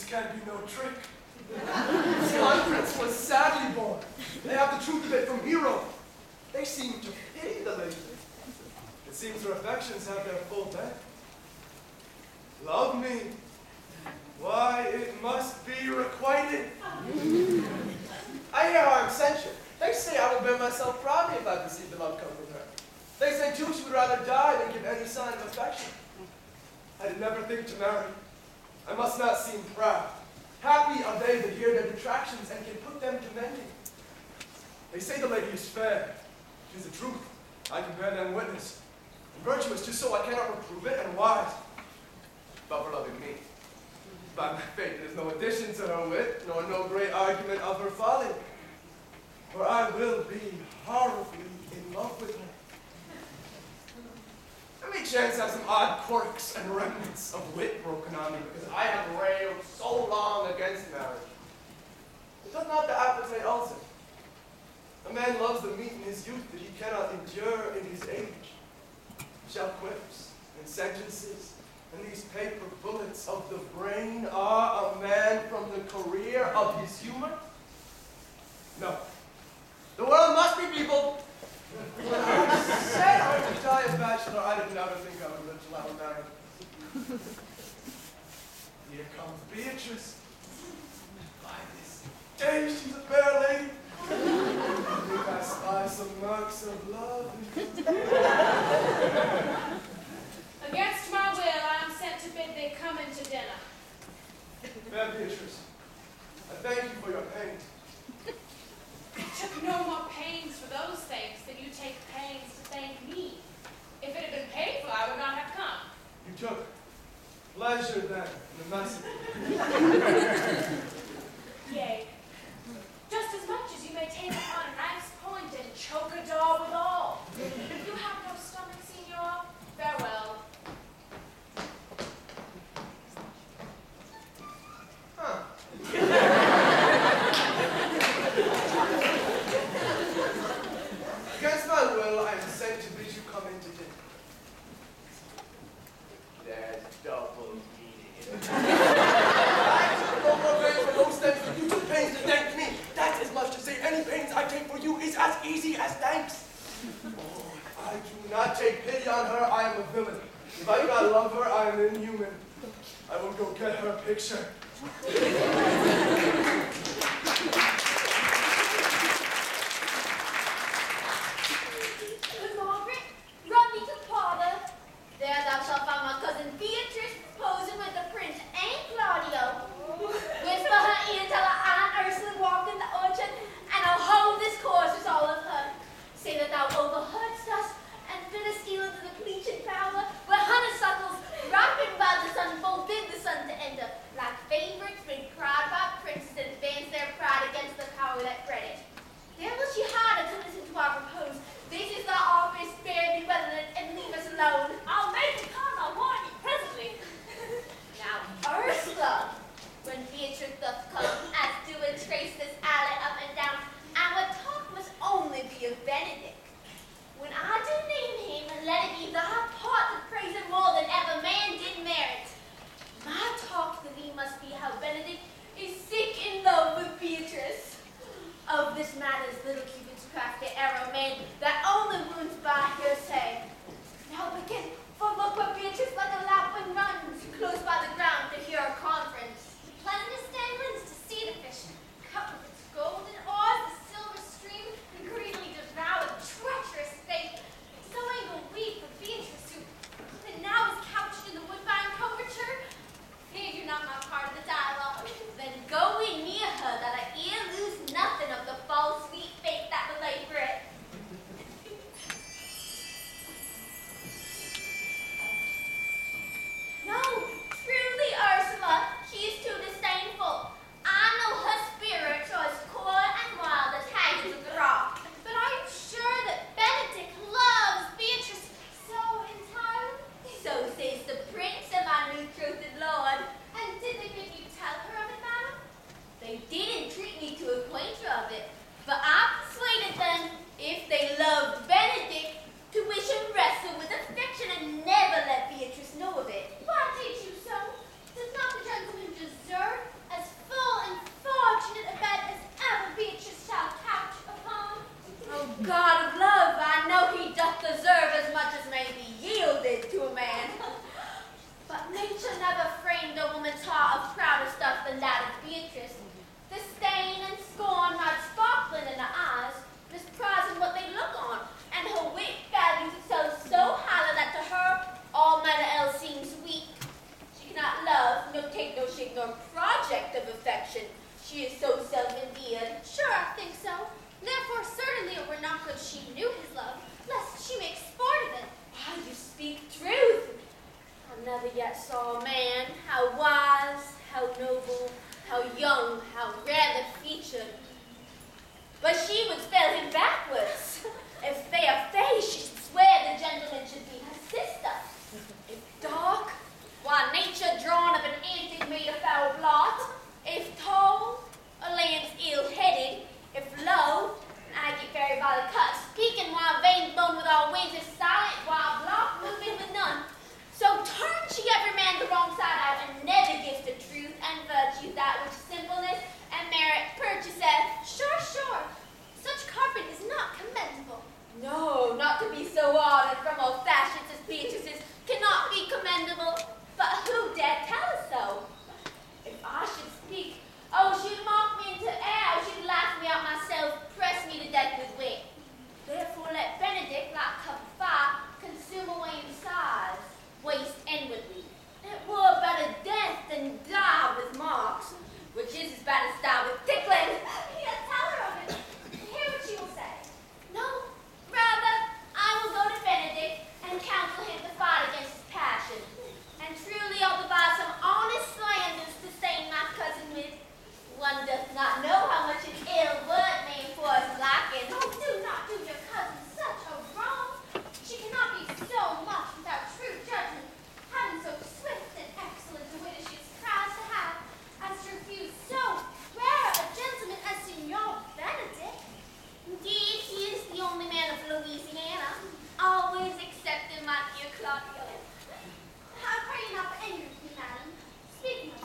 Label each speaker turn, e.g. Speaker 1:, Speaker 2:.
Speaker 1: can be no trick. This conference was sadly born. They have the truth of it from Hero. They seem to pity the lady. It seems her affections have their full bent. Love me. Why, it must be requited.
Speaker 2: I hear harm censure. They say I will bear myself proudly if I receive the love come from her. They say, too, she would rather die than give any sign of affection.
Speaker 1: I did never think to marry. I must not seem proud. Happy are they that hear their detractions and can put them to mending. They say the lady is fair. 'Tis the truth. I can bear them witness. And virtuous, just so I cannot reprove it, and wise. But for loving me. By my faith, it is no addition to her wit, nor no great argument of her folly. For I will be horribly in love with her. I may chance have some odd quirks and remnants of wit broken on me, because I have railed so long against marriage. It does not the appetite also. A man loves the meat in his youth that he cannot endure in his age. Shall quips and sentences and these paper bullets of the brain are a man from the career of his humor? No. The world must be peopled. When I said I would die a bachelor, I did never think I would live till I was married. Here comes Beatrice. By this day, she's a fair lady. I think I spy some marks of love.
Speaker 3: Against my will, I am sent to bid thee come into dinner.
Speaker 1: Fair Beatrice, I thank you for your pains.
Speaker 3: I took no more pains for those thanks than you take pains to thank me. If it had been paid for, I would not have come.
Speaker 1: You took pleasure then in the message.
Speaker 3: Yea, just as much as you may take upon a knife's point and choke a dog withal. If you have no stomach, Signor, farewell.
Speaker 2: Huh. Against my will, I am sent to bid you come into dinner. There's double meaning. I took no more pains for those things than you took pains to thank me. That's as much to say any pains I take for you is as easy as thanks. Oh, if I do not take pity on her, I am a villain. If I do not love her, I am inhuman. I will go get her picture.
Speaker 4: Good Margaret, run me to parlor. There thou shalt find my cousin Beatrice posing with the Prince and Claudio. Whisper her ear till her Aunt Ursula walk in the orchard, and I'll hold this course with all of her. Say that thou overheardst us, and fittest eel into the pleaching fowler, where honeysuckles, ripened by the sun, forbid the sun to enter. Like favorites, been cried by princes and advance their pride against the power that bred it. There will she hide to listen to our propose. This is the office, spare thee well and leave us alone.
Speaker 3: I'll make it come, I'll warn you presently.
Speaker 4: Now, Ursula, when Beatrice doth come, as do and trace this alley up and down, our talk must only be of Benedict. When I do name him, let it be thy part to praise him more than ever man did merit. My talk to thee must be how Benedict is sick in love with Beatrice. Of this matter's little Cupid's crafty arrow made, that only wounds by hearsay. Now begin Claudio. I pray you not for any of me, madam. Speak, my